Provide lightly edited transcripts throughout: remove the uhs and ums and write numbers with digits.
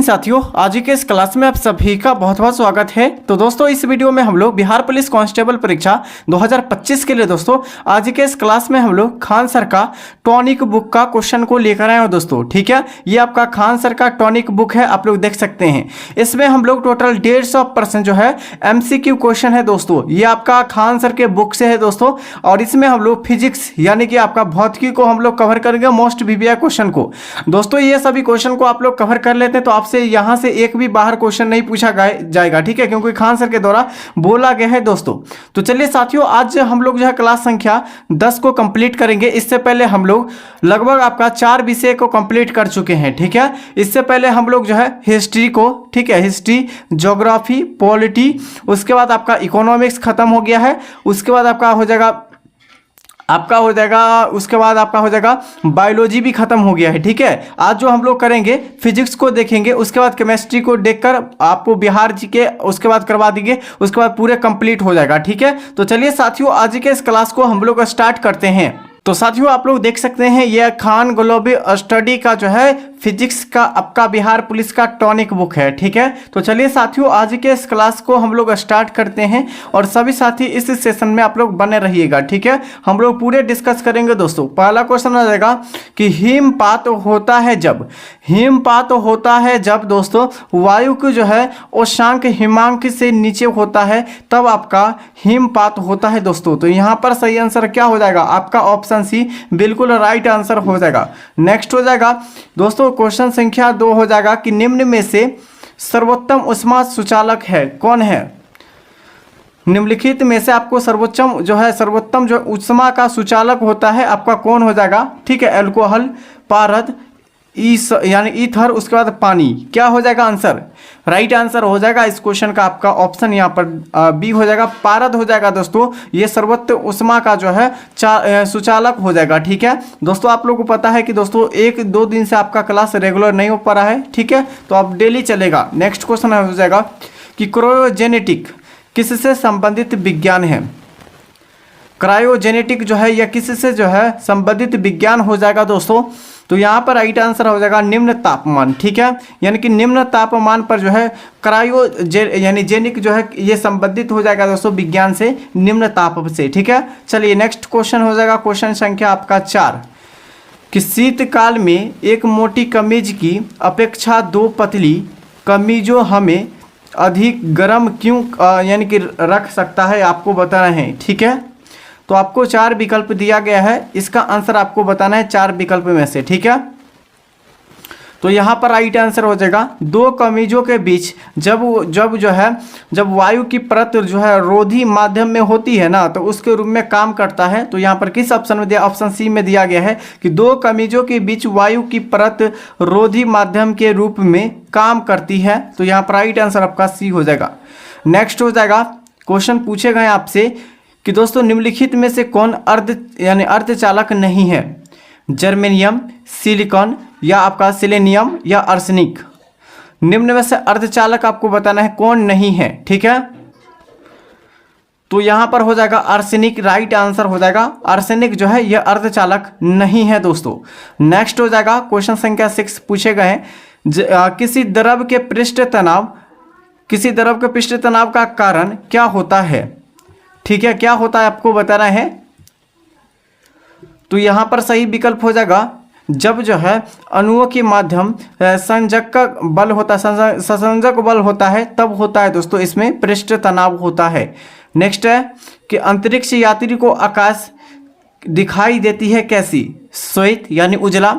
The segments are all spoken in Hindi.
साथियों, आज के इस क्लास में आप सभी का बहुत बहुत स्वागत है। तो दोस्तों, इस वीडियो में हम लोग बिहार पुलिस कांस्टेबल परीक्षा 2025 के लिए दोस्तों आज के इस क्लास में हम लोग खान सर का टॉनिक बुक का क्वेश्चन को लेकर आए हैं दोस्तों। ठीक है, ये आपका खान सर का टॉनिक बुक है, आप लोग देख सकते हैं। इसमें हम लोग टोटल 150% जो है MCQ क्वेश्चन है दोस्तों। ये आपका खान सर के बुक से है दोस्तों, और इसमें हम लोग फिजिक्स यानी कि आपका भौतिकी को हम लोग कवर करेंगे, मोस्ट VBI क्वेश्चन को। दोस्तों, ये सभी क्वेश्चन को आप लोग कवर कर लेते हैं तो आपसे यहां से एक भी बाहर क्वेश्चन नहीं पूछा जाएगा। ठीक है, क्योंकि खान सर के द्वारा बोला गया है दोस्तों। तो चलिए साथियों, आज हम लोग जो है क्लास संख्या 10 को कंप्लीट करेंगे। इससे पहले हम लोग लगभग आपका 4 विषय को कंप्लीट कर चुके हैं। ठीक है, इससे पहले हम लोग जो है हिस्ट्री को, ठीक है, हिस्ट्री, ज्योग्राफी, पॉलिटी, उसके बाद आपका इकोनॉमिक्स खत्म हो गया है। उसके बाद आपका हो जाएगा बायोलॉजी भी खत्म हो गया है। ठीक है, आज जो हम लोग करेंगे फिजिक्स को देखेंगे, उसके बाद केमिस्ट्री को देखकर आपको बिहार जी के उसके बाद करवा देंगे, उसके बाद पूरे कंप्लीट हो जाएगा। ठीक है, तो चलिए साथियों, आज के इस क्लास को हम लोग स्टार्ट करते हैं। तो साथियों, आप लोग देख सकते हैं ये खान ग्लोबल स्टडी का जो है फिजिक्स का आपका बिहार पुलिस का टॉनिक बुक है। ठीक है, तो चलिए साथियों, आज के इस क्लास को हम लोग स्टार्ट करते हैं और सभी साथी इस सेशन में आप लोग बने रहिएगा। ठीक है, हम लोग पूरे डिस्कस करेंगे दोस्तों। पहला क्वेश्चन आ जाएगा कि हिमपात होता है जब, हिमपात होता है जब दोस्तों वायु की जो है उष्मांक हिमांक से नीचे होता है, तब आपका हिमपात होता है दोस्तों। तो यहाँ पर सही आंसर क्या हो जाएगा? आपका ऑप्शन सी बिल्कुल राइट आंसर हो जाएगा। नेक्स्ट हो जाएगा दोस्तों क्वेश्चन संख्या 2 हो जाएगा कि निम्न में से सर्वोत्तम ऊष्मा सुचालक है कौन है? निम्नलिखित में से आपको सर्वोत्तम जो ऊष्मा का सुचालक होता है आपका कौन हो जाएगा? ठीक है, अल्कोहल, पारद, यानी ईथर, उसके बाद पानी। क्या हो जाएगा आंसर? राइट आंसर हो जाएगा इस क्वेश्चन का आपका ऑप्शन यहाँ पर बी हो जाएगा, पारद हो जाएगा दोस्तों। ये सर्वोत्तम ऊष्मा का जो है सुचालक हो जाएगा। ठीक है दोस्तों, आप लोगों को पता है कि दोस्तों 1-2 दिन से आपका क्लास रेगुलर नहीं हो पा रहा है। ठीक है, तो आप डेली चलेगा। नेक्स्ट क्वेश्चन हो जाएगा कि क्रायोजेनेटिक किससे संबंधित विज्ञान है? क्रायोजेनेटिक जो है यह किससे जो है संबंधित विज्ञान हो जाएगा दोस्तों? तो यहाँ पर राइट आंसर हो जाएगा निम्न तापमान। ठीक है, यानी कि निम्न तापमान पर जो है जेनिक जो है ये संबंधित हो जाएगा दोस्तों विज्ञान से, निम्न ताप से। ठीक है, चलिए नेक्स्ट क्वेश्चन हो जाएगा क्वेश्चन संख्या आपका 4 कि शीतकाल में एक मोटी कमीज की अपेक्षा 2 पतली कमीजों हमें अधिक गर्म क्यों यानी कि रख सकता है, आपको बताना है। ठीक है, तो आपको 4 विकल्प दिया गया है, इसका आंसर आपको बताना है 4 विकल्प में से। ठीक है, तो यहाँ पर राइट आंसर हो जाएगा 2 कमीजों के बीच जब वायु की परत जो है रोधी माध्यम में होती है ना, तो उसके रूप में काम करता है। तो यहाँ पर किस ऑप्शन में दिया? ऑप्शन सी में दिया गया है कि 2 कमीजों के बीच वायु की परत रोधी माध्यम के रूप में काम करती है। तो यहाँ पर राइट आंसर आपका सी हो जाएगा। नेक्स्ट हो जाएगा क्वेश्चन पूछे गए आपसे कि दोस्तों निम्नलिखित में से कौन अर्धचालक नहीं है? जर्मेनियम, सिलिकॉन, या आपका सेलेनियम, या आर्सेनिक। निम्न में से अर्धचालक आपको बताना है कौन नहीं है। ठीक है, तो यहां पर हो जाएगा आर्सेनिक, राइट आंसर हो जाएगा। आर्सेनिक जो है यह अर्धचालक नहीं है दोस्तों। नेक्स्ट हो जाएगा क्वेश्चन संख्या 6 पूछे गए हैं किसी द्रव के पृष्ठ तनाव का कारण क्या होता है? ठीक है, क्या होता है आपको बताना है। तो यहां पर सही विकल्प हो जाएगा जब जो है अणुओं के माध्यम संयोजक बल होता है, तब होता है दोस्तों इसमें पृष्ठ तनाव होता है। नेक्स्ट है कि अंतरिक्ष यात्री को आकाश दिखाई देती है कैसी? श्वेत यानी उजला,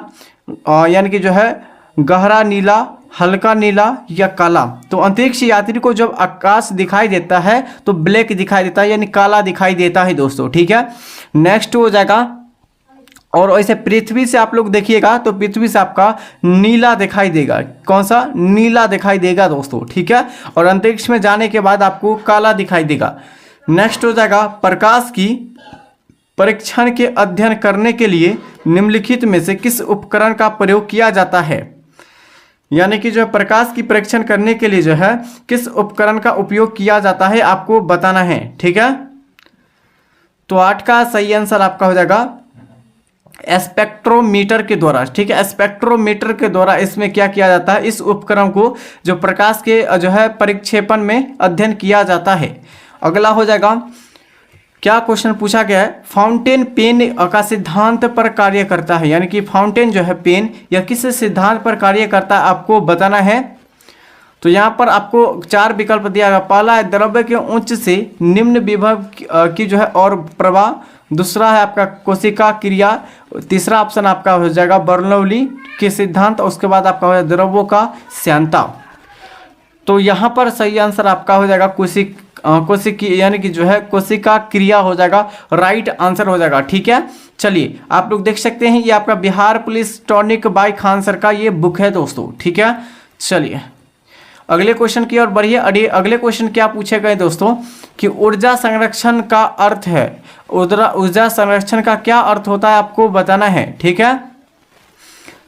यानी कि जो है गहरा नीला, हल्का नीला, या काला। तो अंतरिक्ष यात्री को जब आकाश दिखाई देता है तो ब्लैक दिखाई देता है, यानी काला दिखाई देता है दोस्तों। ठीक है, नेक्स्ट हो जाएगा और ऐसे पृथ्वी से आप लोग देखिएगा तो पृथ्वी से आपका नीला दिखाई देगा। कौन सा? नीला दिखाई देगा दोस्तों। ठीक है, और अंतरिक्ष में जाने के बाद आपको काला दिखाई देगा। नेक्स्ट हो जाएगा प्रकाश की परीक्षण के अध्ययन करने के लिए निम्नलिखित में से किस उपकरण का प्रयोग किया जाता है? यानी कि जो प्रकाश की परीक्षण करने के लिए जो है किस उपकरण का उपयोग किया जाता है आपको बताना है। ठीक है, तो 8 का सही आंसर आपका हो जाएगा स्पेक्ट्रोमीटर के द्वारा, ठीक है, स्पेक्ट्रोमीटर के द्वारा इसमें क्या किया जाता है, इस उपकरण को जो प्रकाश के जो है परिक्षेपण में अध्ययन किया जाता है। अगला हो जाएगा, क्या क्वेश्चन पूछा गया है, फाउंटेन पेन का सिद्धांत पर कार्य करता है, यानी कि फाउंटेन जो है पेन या किस सिद्धांत पर कार्य करता है आपको बताना है। तो यहाँ पर आपको 4 विकल्प दिया गया। पहला है द्रव्य के उच्च से निम्न विभव की जो है और प्रवाह, दूसरा है आपका कोशिका क्रिया, तीसरा ऑप्शन आपका हो जाएगा बर्नौली के सिद्धांत, उसके बाद आपका हो जाएगा द्रव्यों का श्यानता। तो यहाँ पर सही आंसर आपका हो जाएगा कोशिकी यानी कि जो है कोशिका क्रिया हो जाएगा, राइट आंसर हो जाएगा। ठीक है, चलिए आप लोग देख सकते हैं ये आपका Bihar police tonic by Khan sir का ये बुक है दोस्तों। ठीक है, चलिए अगले क्वेश्चन की ओर बढ़िए। अगले क्वेश्चन क्या पूछे गए दोस्तों कि ऊर्जा संरक्षण का अर्थ है, ऊर्जा संरक्षण का क्या अर्थ होता है आपको बताना है। ठीक है,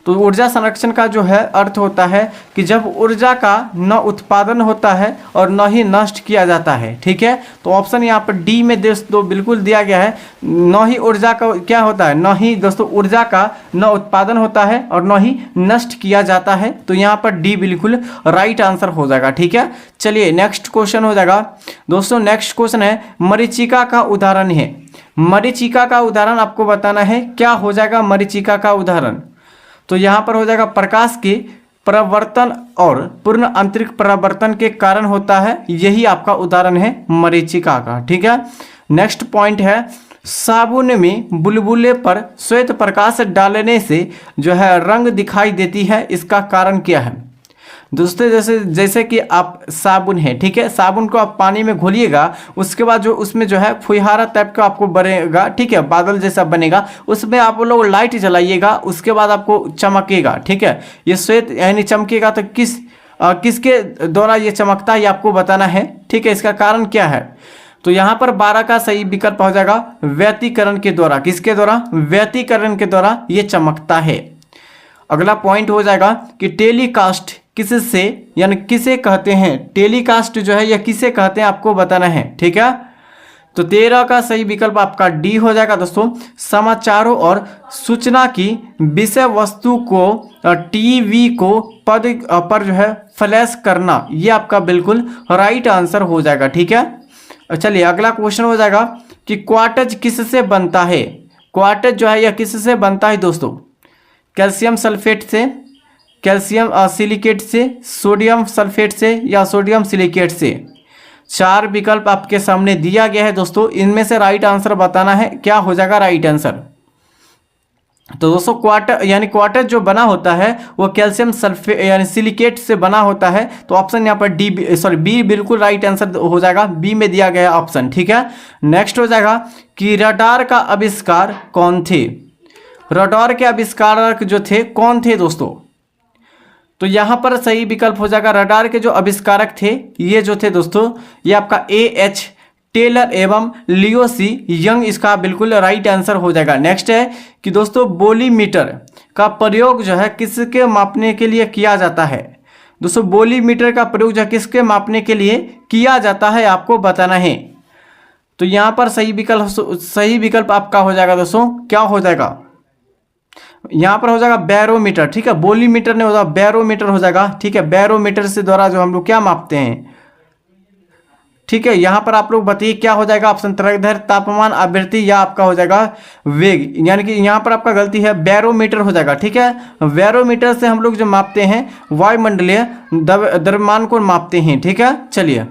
तो ऊर्जा संरक्षण का जो है अर्थ होता है कि जब ऊर्जा का न उत्पादन होता है और न ही नष्ट किया जाता है। ठीक है, तो ऑप्शन यहाँ पर डी में दोस्तों बिल्कुल दिया गया है, न ही ऊर्जा का क्या होता है, न ही दोस्तों ऊर्जा का न उत्पादन होता है और न ही नष्ट किया जाता है। तो यहाँ पर डी बिल्कुल राइट आंसर हो जाएगा। ठीक है, चलिए नेक्स्ट क्वेश्चन हो जाएगा दोस्तों। नेक्स्ट क्वेश्चन है मरीचिका का उदाहरण है। मरीचिका का उदाहरण आपको बताना है, क्या हो जाएगा मरीचिका का उदाहरण। तो यहाँ पर हो जाएगा प्रकाश के परावर्तन और पूर्ण आंतरिक परावर्तन के कारण होता है, यही आपका उदाहरण है मरीचिका का। ठीक है, नेक्स्ट पॉइंट है साबुन में बुलबुले पर श्वेत प्रकाश डालने से जो है रंग दिखाई देती है, इसका कारण क्या है दोस्तों। जैसे कि आप साबुन है, ठीक है, साबुन को आप पानी में घोलिएगा, उसके बाद जो उसमें जो है फुहारा टाइप का आपको बनेगा, ठीक है, बादल जैसा बनेगा, उसमें आप लोग लाइट जलाइएगा, उसके बाद आपको चमकेगा। ठीक है, ये श्वेत यानी चमकेगा, तो किसके द्वारा ये चमकता है ये आपको बताना है। ठीक है, इसका कारण क्या है। तो यहाँ पर 12 का सही विकल्प हो जाएगा व्यतिकरण के द्वारा। किसके द्वारा, व्यतिकरण के द्वारा ये चमकता है। अगला पॉइंट हो जाएगा कि टेलीकास्ट किससे यानी किसे कहते हैं, टेलीकास्ट जो है यह किसे कहते हैं आपको बताना है। ठीक है, तो 13 का सही विकल्प आपका डी हो जाएगा दोस्तों। समाचारों और सूचना की विषय वस्तु को टीवी को पद पर जो है फ्लैश करना, ये आपका बिल्कुल राइट आंसर हो जाएगा। ठीक है, चलिए अगला क्वेश्चन हो जाएगा कि क्वार्टज किससे बनता है। क्वार्टज जो है यह किससे बनता है दोस्तों, कैल्शियम सल्फेट से, कैल्शियम सिलिकेट से, सोडियम सल्फेट से या सोडियम सिलिकेट से। 4 विकल्प आपके सामने दिया गया है दोस्तों, इनमें से राइट आंसर बताना है, क्या हो जाएगा राइट आंसर। तो दोस्तों क्वार्टर जो बना होता है वो कैल्शियम सल्फेट यानी सिलिकेट से बना होता है। तो ऑप्शन यहाँ पर बी बिल्कुल राइट आंसर हो जाएगा, बी में दिया गया ऑप्शन। ठीक है, नेक्स्ट हो जाएगा कि रडार का आविष्कार कौन थे। रडार के आविष्कारक जो थे कौन थे दोस्तों। तो यहाँ पर सही विकल्प हो जाएगा रडार के जो आविष्कारक थे ये जो थे दोस्तों, ये आपका A.H. टेलर एवं लियो सी यंग, इसका बिल्कुल राइट आंसर हो जाएगा। नेक्स्ट है कि दोस्तों बोलीमीटर का प्रयोग जो है किसके मापने के लिए किया जाता है। दोस्तों बोलीमीटर का प्रयोग जो है किसके मापने के लिए किया जाता है आपको बताना है। तो यहाँ पर सही विकल्प आपका हो जाएगा दोस्तों, क्या हो जाएगा, यहाँ पर हो जाएगा बैरोमीटर। ठीक है, बोलीमीटर नहीं होगा, बैरोमीटर हो जाएगा। ठीक है, बैरोमीटर से द्वारा जो हम लोग क्या मापते हैं। ठीक है, यहाँ पर आप लोग बताइए क्या हो जाएगा ऑप्शन, तरंगदैर्घ्य, तापमान, आवृत्ति या आपका हो जाएगा वेग। यानी कि यहाँ पर आपका गलती है, बैरोमीटर हो जाएगा। ठीक है, बैरोमीटर से हम लोग जो मापते हैं वायुमंडलीय द्रव्यमान को मापते हैं। ठीक है, चलिए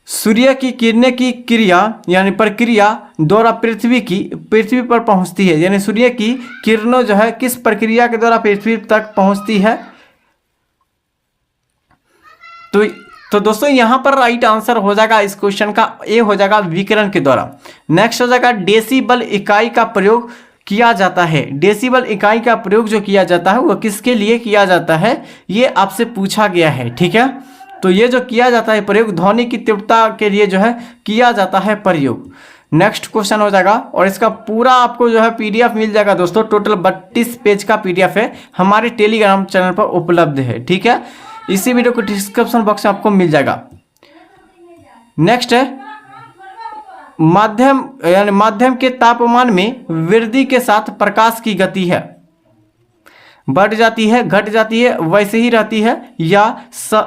सूर्य की किरणें की क्रिया यानी प्रक्रिया द्वारा पृथ्वी पर पहुंचती है, यानी सूर्य की किरणें जो है किस प्रक्रिया के द्वारा पृथ्वी तक पहुंचती है। तो दोस्तों यहाँ पर राइट आंसर हो जाएगा इस क्वेश्चन का ए हो जाएगा विकिरण के द्वारा। नेक्स्ट हो जाएगा डेसिबल इकाई का प्रयोग किया जाता है। डेसिबल इकाई का प्रयोग जो किया जाता है वो किसके लिए किया जाता है ये आपसे पूछा गया है। ठीक है, तो ये जो किया जाता है प्रयोग ध्वनि की तीव्रता के लिए जो है किया जाता है प्रयोग। नेक्स्ट क्वेश्चन हो जाएगा और इसका पूरा आपको जो है पीडीएफ मिल जाएगा दोस्तों, टोटल 32 पेज का पीडीएफ है, हमारे टेलीग्राम चैनल पर उपलब्ध है। ठीक है, इसी वीडियो को डिस्क्रिप्शन बॉक्स में आपको मिल जाएगा। नेक्स्ट है माध्यम यानी माध्यम के तापमान में वृद्धि के साथ प्रकाश की गति है, बढ़ जाती है, घट जाती है, वैसे ही रहती है, या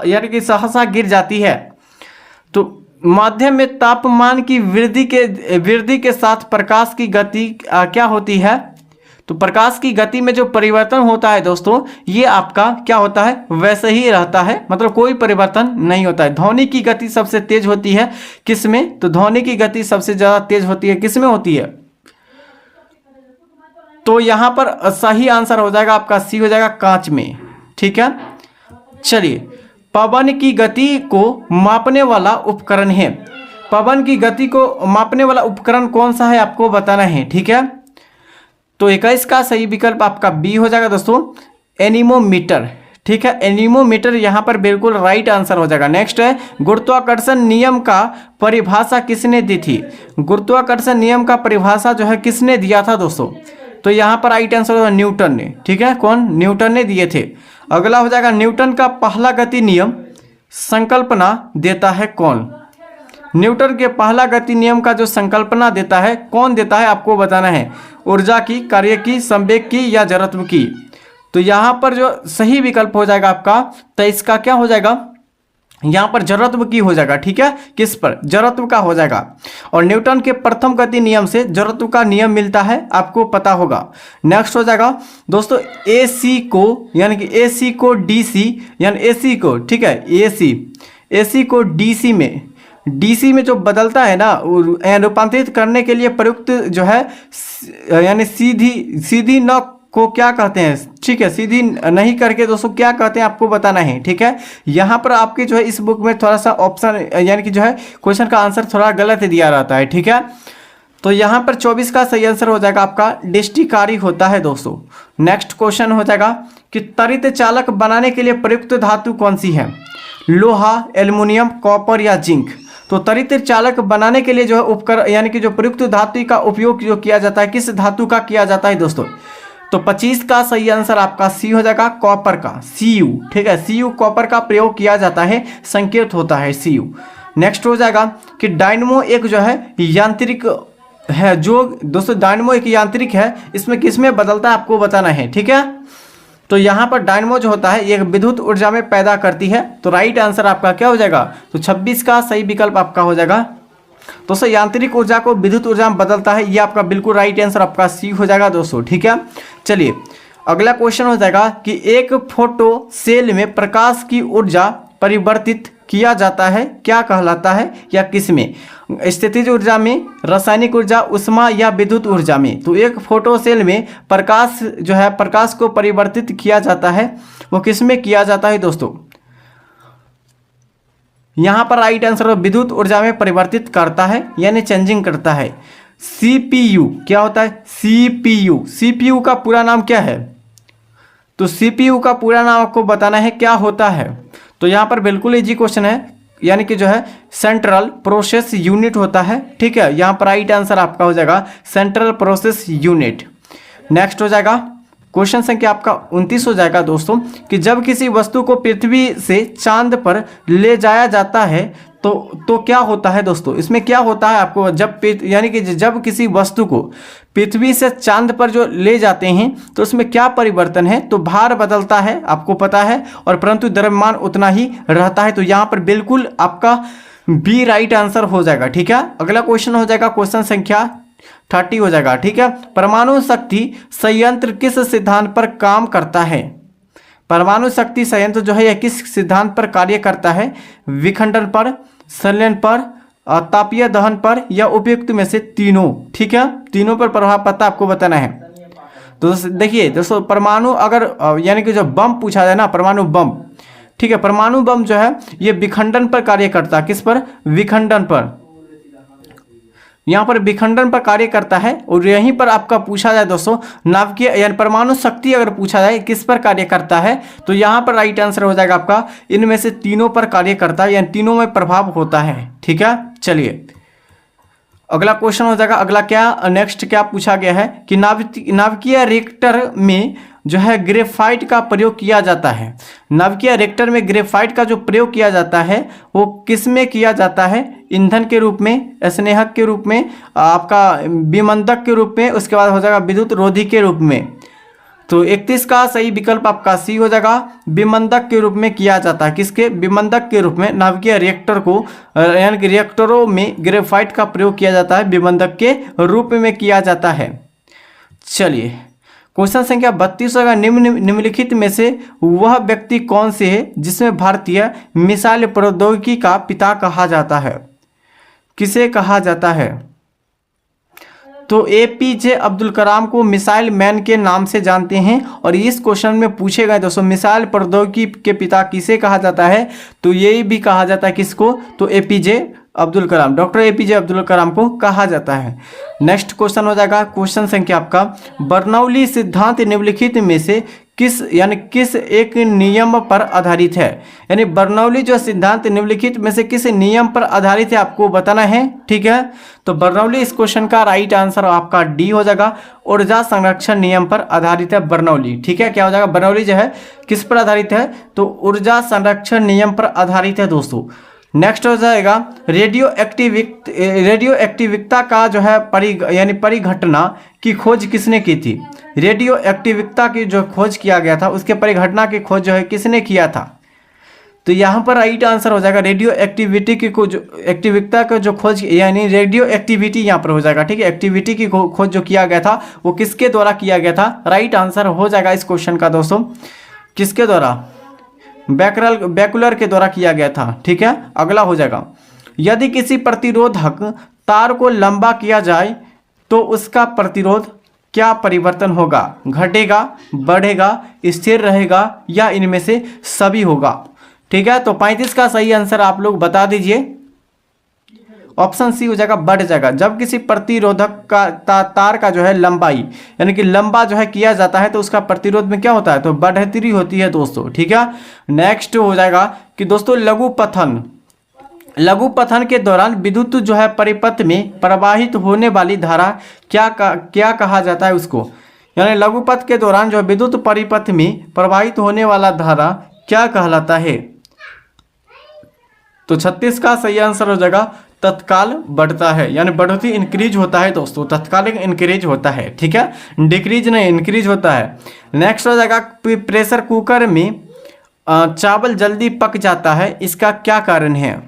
यानी कि सहसा गिर जाती है। तो माध्यम में तापमान की वृद्धि के साथ प्रकाश की गति क्या होती है? तो प्रकाश की गति में जो परिवर्तन होता है दोस्तों, ये आपका क्या होता है? वैसे ही रहता है, मतलब कोई परिवर्तन नहीं होता है। ध्वनि की गति सबसे तेज होती है किस में? तो ध्वनि की गति सबसे ज्यादा तेज होती है किस में होती है? तो यहां पर सही आंसर हो जाएगा आपका सी हो जाएगा, कांच में। ठीक है, चलिए, पवन की गति को मापने वाला उपकरण है। पवन की गति को मापने वाला उपकरण कौन सा है आपको बताना है। ठीक है, तो 21 का सही विकल्प आपका बी हो जाएगा दोस्तों, एनीमोमीटर। ठीक है, एनीमोमीटर यहाँ पर बिल्कुल राइट आंसर हो जाएगा। नेक्स्ट है, गुरुत्वाकर्षण नियम का परिभाषा किसने दी थी? गुरुत्वाकर्षण नियम का परिभाषा जो है किसने दिया था दोस्तों? तो यहाँ पर राइट आंसर होगा न्यूटन ने। ठीक है, कौन? न्यूटन ने दिए थे। अगला हो जाएगा, न्यूटन का पहला गति नियम संकल्पना देता है कौन? न्यूटन के पहला गति नियम का जो संकल्पना देता है कौन देता है आपको बताना है। ऊर्जा की, कार्य की, संवेग की या जड़त्व की? तो यहाँ पर जो सही विकल्प हो जाएगा आपका, तो इसका क्या हो जाएगा? यहाँ पर जड़त्व की हो जाएगा। ठीक है, किस पर? जड़त्व का हो जाएगा। और न्यूटन के प्रथम गति नियम से जड़त्व का नियम मिलता है, आपको पता होगा। नेक्स्ट हो जाएगा दोस्तों, एसी को यानी कि एसी को डीसी यानी एसी को, ठीक है, एसी को डीसी में जो बदलता है ना, रूपांतरित करने के लिए प्रयुक्त जो है यानी सीधी न को क्या कहते हैं? ठीक है, सीधी नहीं करके दोस्तों क्या कहते हैं आपको बताना है। ठीक है, यहाँ पर आपके जो है इस बुक में थोड़ा सा ऑप्शन यानी कि जो है क्वेश्चन का आंसर थोड़ा गलत दिया रहता है। ठीक है, तो यहाँ पर 24 का सही आंसर हो जाएगा आपका डिस्टिकारी होता है दोस्तों। नेक्स्ट क्वेश्चन हो जाएगा कि त्वरित चालक बनाने के लिए प्रयुक्त धातु कौन सी है? लोहा, एल्युमिनियम, कॉपर या जिंक? तो त्वरित चालक बनाने के लिए जो है उपकरण यानी कि जो प्रयुक्त धातु का उपयोग जो किया जाता है, किस धातु का किया जाता है दोस्तों? तो 25 का सही आंसर आपका सी हो जाएगा, कॉपर का, Cu। ठीक है, Cu कॉपर का प्रयोग किया जाता है, संकेत होता है Cu। नेक्स्ट हो जाएगा कि डायनमो एक जो है यांत्रिक है, जो दोस्तों डायनमो एक यांत्रिक है, इसमें किसमें बदलता है आपको बताना है। ठीक है, तो यहाँ पर डायनमो जो होता है ये विद्युत ऊर्जा में पैदा करती है। तो राइट आंसर आपका क्या हो जाएगा? तो 26 का सही विकल्प आपका हो जाएगा दोस्तों, यांत्रिक ऊर्जा को विद्युत ऊर्जा में बदलता है, ये आपका बिल्कुल राइट आंसर आपका सी हो जाएगा दोस्तों। ठीक है, चलिए अगला क्वेश्चन हो जाएगा कि एक फोटो सेल में प्रकाश की ऊर्जा परिवर्तित किया जाता है, क्या कहलाता है या किस में? स्थितिज ऊर्जा में, रासायनिक ऊर्जा, उष्मा या विद्युत ऊर्जा में? तो एक फोटो सेल में प्रकाश जो है, प्रकाश को परिवर्तित किया जाता है, वो किस में किया जाता है दोस्तों? यहाँ पर राइट आंसर विद्युत ऊर्जा में परिवर्तित करता है यानी चेंजिंग करता है। CPU क्या होता है? CPU का पूरा नाम क्या है? तो CPU का पूरा नाम आपको बताना है क्या होता है। तो यहाँ पर बिल्कुल इजी क्वेश्चन है, यानी कि जो है सेंट्रल प्रोसेस यूनिट होता है। ठीक है, यहाँ पर राइट आंसर आपका हो जाएगा सेंट्रल प्रोसेस यूनिट। नेक्स्ट हो जाएगा क्वेश्चन संख्या आपका 29 हो जाएगा दोस्तों कि जब किसी वस्तु को पृथ्वी से चांद पर ले जाया जाता है तो क्या होता है दोस्तों? इसमें क्या होता है आपको, यानी कि जब किसी वस्तु को पृथ्वी से चांद पर जो ले जाते हैं तो उसमें क्या परिवर्तन है? तो भार बदलता है, आपको पता है, और परंतु द्रव्यमान उतना ही रहता है। तो यहाँ पर बिल्कुल आपका बी राइट आंसर हो जाएगा। ठीक है, अगला क्वेश्चन हो जाएगा क्वेश्चन संख्या 30 हो जाएगा। ठीक है, परमाणु शक्ति संयंत्र किस सिद्धांत पर काम करता है? परमाणु शक्ति संयंत्र जो है यह किस सिद्धांत पर कार्य करता है? विखंडन पर, संलयन पर, तापीय दहन पर या उपयुक्त में से तीनों? ठीक है, तीनों पर प्रभाव पड़ता आपको बताना है। तो देखिए दोस्तों, परमाणु अगर यानी कि जो बम पूछा जाए ना, परमाणु बम, ठीक है, परमाणु बम जो है ये विखंडन पर कार्य करता है। किस पर? विखंडन पर। यहाँ पर विखंडन पर कार्य करता है। और यहीं पर आपका पूछा जाए दोस्तों नाभिकीय यानी परमाणु शक्ति अगर पूछा जाए किस पर कार्य करता है, तो यहाँ पर राइट आंसर हो जाएगा आपका इनमें से तीनों पर कार्य करता है, यानी तीनों में प्रभाव होता है। ठीक है, चलिए अगला क्वेश्चन हो जाएगा। अगला क्या नेक्स्ट क्या पूछा गया है कि नाभिकीय रिएक्टर में जो है ग्रेफाइट का प्रयोग किया जाता है। नाभिकीय रिएक्टर में ग्रेफाइट का जो प्रयोग किया जाता है वो किस में किया जाता है? ईंधन के रूप में, स्नेहक के रूप में, आपका विमंदक के रूप में, उसके बाद हो जाएगा विद्युत रोधी के रूप में। तो 31 का सही विकल्प आपका सी हो जाएगा, विमंदक के रूप में किया जाता है। किसके? विमंदक के रूप में नाभिकीय रिएक्टर को, यानी कि रिएक्टरों में ग्रेफाइट का प्रयोग किया जाता है, विमंदक के रूप में किया जाता है। चलिए क्वेश्चन संख्या 32 होगा, निम्नलिखित में से वह व्यक्ति कौन से है जिसमें भारतीय मिसाइल प्रौद्योगिकी का पिता कहा जाता है? किसे कहा जाता है? तो एपीजे अब्दुल कलाम को मिसाइल मैन के नाम से जानते हैं। और इस क्वेश्चन में पूछे गए दोस्तों मिसाइल प्रौद्योगिकी के पिता किसे कहा जाता है? तो ये भी कहा जाता है किसको? तो APJ Abdul Kalam, doctor APJ Abdul Kalam को कहा जाता है। नेक्स्ट क्वेश्चन हो जाएगा क्वेश्चन संख्या आपका, बर्नौली सिद्धांत निम्नलिखित में से किस एक नियम पर आधारित है? यानी बर्नौली जो सिद्धांत निम्नलिखित में से किस नियम पर आधारित है आपको बताना है। ठीक है, तो बर्नौली इस क्वेश्चन का राइट आंसर आपका डी हो जाएगा, ऊर्जा संरक्षण नियम पर आधारित है बर्नौली। ठीक है, क्या हो जाएगा? बर्नौली जो है किस पर आधारित है? तो ऊर्जा संरक्षण नियम पर आधारित है दोस्तों। नेक्स्ट हो जाएगा रेडियो एक्टिविकता का जो है परिघटना की खोज किसने की थी? रेडियो एक्टिविकता की जो खोज किया गया था उसके परिघटना की खोज जो है किसने किया था? तो यहाँ पर राइट आंसर हो जाएगा रेडियो एक्टिविटी की एक्टिविकता का जो खोज, यानी रेडियो एक्टिविटी यहाँ पर हो जाएगा। ठीक है, एक्टिविटी की खोज जो किया गया था वो किसके द्वारा किया गया था? राइट आंसर हो जाएगा इस क्वेश्चन का दोस्तों, किसके द्वारा? बैकुलर के द्वारा किया गया था। ठीक है, अगला हो जाएगा, यदि किसी प्रतिरोधक तार को लंबा किया जाए तो उसका प्रतिरोध क्या परिवर्तन होगा? घटेगा, बढ़ेगा, स्थिर रहेगा या इनमें से सभी होगा? ठीक है, तो 35 का सही आंसर आप लोग बता दीजिए। ऑप्शन सी हो जाएगा, बढ़ जाएगा। जब किसी प्रतिरोधक का तार का जो है लंबाई यानी कि लंबा जो है किया जाता है तो उसका प्रतिरोध में क्या होता है? तो बढ़ोतरी होती है दोस्तों। ठीक है, नेक्स्ट हो जाएगा कि दोस्तों लघु पथन के दौरान विद्युत जो है परिपथ में प्रवाहित होने वाली धारा क्या कहा जाता है उसको? यानी लघु पथ के दौरान जो विद्युत परिपथ में प्रवाहित होने वाला धारा क्या कहलाता है? तो 36 का सही आंसर हो जाएगा, तत्काल बढ़ता है, यानी बढ़ोतरी इंक्रीज होता है दोस्तों, तत्काल इंक्रीज होता है। ठीक है, डिक्रीज नहीं इंक्रीज होता है। नेक्स्ट हो जाएगा प्रेशर कुकर में चावल जल्दी पक जाता है, इसका क्या कारण है?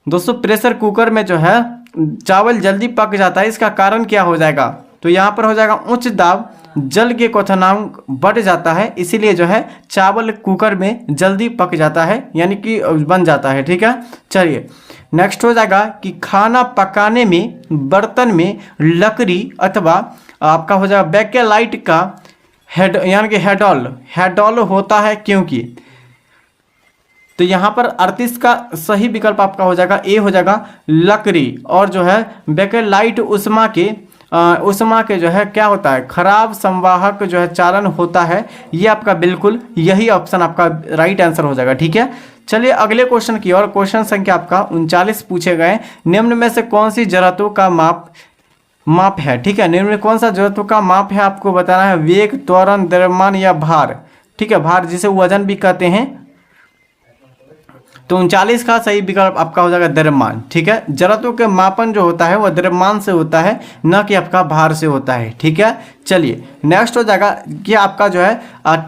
दोस्तों प्रेशर कुकर में जो है चावल जल्दी पक जाता है, इसका कारण क्या हो जाएगा? तो यहाँ पर हो जाएगा उच्च दाब जल के क्वथनांक बढ़ जाता है, इसीलिए जो है चावल कुकर में जल्दी पक जाता है, यानी कि बन जाता है। ठीक है, चलिए नेक्स्ट हो जाएगा कि खाना पकाने में बर्तन में लकड़ी अथवा आपका हो जाएगा बेकेलाइट का यानी कि हेडॉल होता है, क्योंकि? तो यहाँ पर 38 का सही विकल्प आपका हो जाएगा ए हो जाएगा, लकड़ी और जो है बेकेलाइट उष्मा के जो है क्या होता है? खराब संवाहक जो है चालन होता है। ये आपका बिल्कुल यही ऑप्शन आपका राइट आंसर हो जाएगा। ठीक है, चलिए अगले क्वेश्चन की ओर। क्वेश्चन संख्या आपका 39 पूछे गए, निम्न में से कौन सी जरूरतों का माप है? ठीक है, निम्न में कौन सा जरूरतों का माप है आपको बताना है? वेग, त्वरण, द्रव्यमान या भार? ठीक है, भार जिसे वजन भी कहते हैं। तो 39 का सही विकल्प आपका हो जाएगा द्रव्यमान। ठीक है, जरूरतों के मापन जो होता है वह द्रव्यमान से होता है, न कि आपका भार से होता है। ठीक है, चलिए नेक्स्ट हो जाएगा कि आपका जो है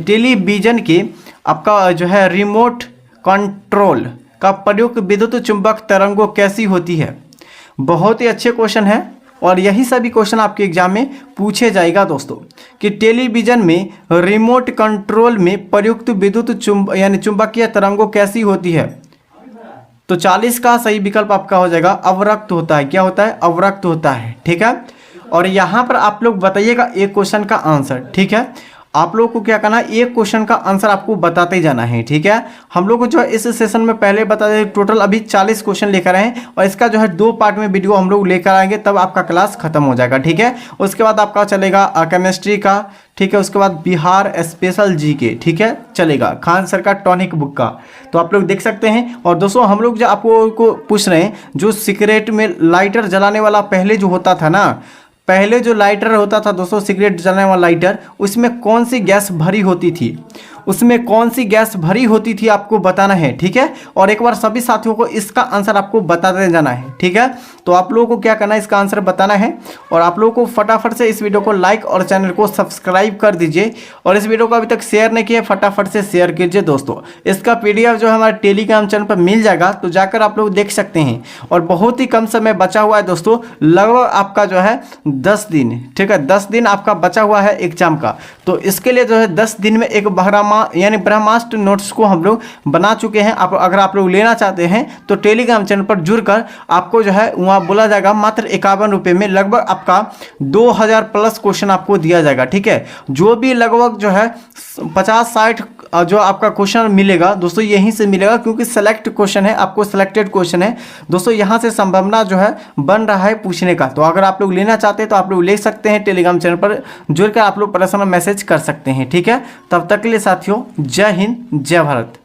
टेलीविजन के आपका जो है रिमोट कंट्रोल का प्रयोग विद्युत चुंबक तरंगों कैसी होती है? बहुत ही अच्छे क्वेश्चन है और यही सभी क्वेश्चन आपके एग्जाम में पूछे जाएगा दोस्तों, कि टेलीविजन में रिमोट कंट्रोल में प्रयुक्त विद्युत चुंबकीय तरंगों कैसी होती है? तो 40 का सही विकल्प आपका हो जाएगा, अवरक्त होता है। क्या होता है? अवरक्त होता है। ठीक है, और यहाँ पर आप लोग बताइएगा एक क्वेश्चन का आंसर। ठीक है, आप लोगों को क्या करना है, एक क्वेश्चन का आंसर आपको बताते जाना है। ठीक है, हम लोग को जो है इस सेशन में पहले बता दें टोटल अभी 40 क्वेश्चन लेकर आए हैं और इसका जो है 2 पार्ट में वीडियो हम लोग लेकर आएंगे, तब आपका क्लास खत्म हो जाएगा। ठीक है, उसके बाद आपका चलेगा केमिस्ट्री का। ठीक है, उसके बाद बिहार स्पेशल जीके। ठीक है, चलेगा खान सर का टॉनिक बुक का, तो आप लोग देख सकते हैं। और दोस्तों हम लोग जो आपको पूछ रहे हैं, जो सिगरेट में लाइटर जलाने वाला पहले जो होता था ना, पहले जो लाइटर होता था दोस्तों, सिगरेट जलाने वाला लाइटर, उसमें कौन सी गैस भरी होती थी, उसमें कौन सी गैस भरी होती थी आपको बताना है, ठीक है। और एक बार सभी साथियों को इसका आंसर आपको बताते जाना है, ठीक है। तो आप लोगों को क्या करना है, इसका आंसर बताना है। और आप लोगों को फटाफट से इस वीडियो को लाइक और चैनल को सब्सक्राइब कर दीजिए। और इस वीडियो को अभी तक शेयर नहीं किया, फटाफट से शेयर कीजिए दोस्तों। इसका PDF जो है हमारे टेलीग्राम चैनल पर मिल जाएगा, तो जाकर आप लोग देख सकते हैं। और बहुत ही कम समय बचा हुआ है दोस्तों, लगभग आपका जो है 10 दिन, ठीक है, 10 दिन आपका बचा हुआ है एग्जाम का। तो इसके लिए जो है 10 दिन में एक यानी ब्रह्मास्त्र नोट्स को हम लोग बना चुके हैं। आप अगर आप लोग लेना चाहते हैं तो टेलीग्राम चैनल पर जुड़कर आपको जो है वहाँ बोला जाएगा मात्र 51 रुपये में लगभग आपका 2000 प्लस क्वेश्चन आपको दिया जाएगा, ठीक है। जो भी लगभग जो है 50-60 जो आपका क्वेश्चन मिलेगा दोस्तों, यहीं से मिलेगा, क्योंकि सेलेक्ट क्वेश्चन है, आपको सिलेक्टेड क्वेश्चन है दोस्तों। यहाँ से संभावना जो है बन रहा है पूछने का। तो अगर आप लोग लेना चाहते हैं तो आप लोग ले सकते हैं, टेलीग्राम चैनल पर जुड़कर आप लोग पर्सनल मैसेज कर सकते हैं, ठीक है। तब तक के लिए साथियों, जय हिंद, जय भारत।